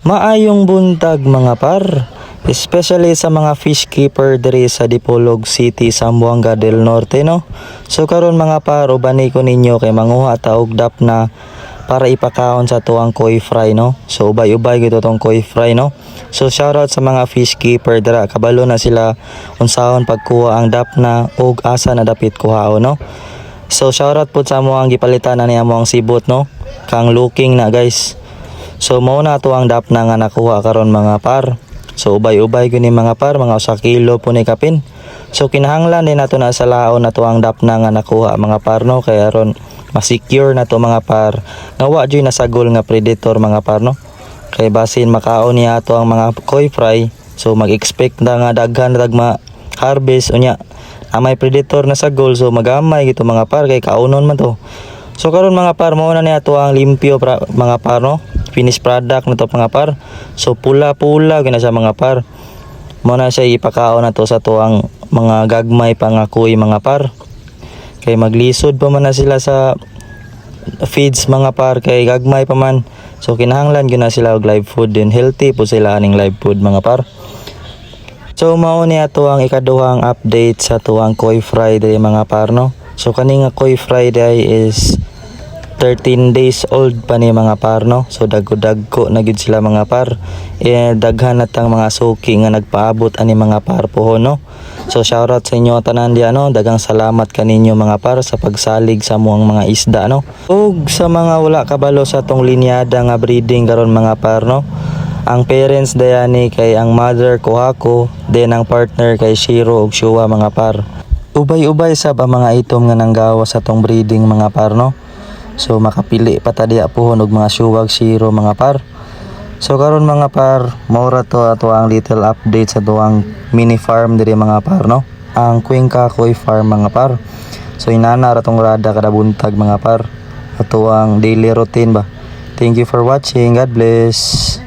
Maayong buntag mga par, especially sa mga fish keeper diri sa Dipolog City, Zamboanga del Norte no. So karon mga par, ubani ko ninyo kay manguha ta og dap na para ipakaon sa tuwang koi fry no. So ubay-ubay gito tong koi fry no. So shoutout sa mga fish keeper dira, kabalo na sila unsahon pagkuha ang dap na og asa na dapit kuhaon no. So shoutout po sa mo ang gipalitan na niya mo ang sibot no, kang looking na guys. So mao na to ang dap na nga nakuha karon mga par. So ubay-ubay gini mga par, mga 1 kilo po ni kapin. So kinahanglan din nato na sa laon na to ang dap na nga nakuha mga par no, kaya ron ma-secure na to mga par. Nga wa joy nasagol nga predator mga par no. Kay basin makaon niya to ang mga koi fry. So mag-expect na nga daghan dagma harvest unya. May predator na sagol, so magamay gito mga par kay kaunon man to. So karon mga par, mao na niya to ang limpyo mga par no. Finished product na to mga par. So pula-pula gina sa mga par. Mao na siya ipakaon na to sa tuang mga gagmay pangakuy mga par. Kay maglisod pa man na sila sa feeds mga par, kay gagmay pa man. So kinahanglan gyud na sila og live food, din healthy po sila aning live food mga par. So mao niya to ang ikaduhang update sa tuwang koi fry diri mga par no. So kani nga koi fry day is 13 days old pa ni mga par no. So dagko-dagko na gid sila mga par. Daghan na tang mga suki nga nagpaabot ani mga par pohon no. So shoutout sa inyo tanan diyan no. Daghang salamat kaninyo mga par sa pagsalig sa muang mga isda no. Ug sa mga wala kabalo sa tong linyada nga breeding karon mga par no. Ang parents dayani kay ang mother Kuhako, then ang partner kay Shiro ug Shua mga par. Ubay-ubay sab ang mga itom nga nanggawa sa tong breeding mga par no. So makapili pa ta diya pohon og mga Shuwag Shiro mga par. So karon mga par, maura to ato ang little update sa tuwang mini farm diri mga par no. Ang Cuenca Koi Farm mga par. So inana ra tong rada kada buntag mga par. Ato ang daily routine ba. Thank you for watching. God bless.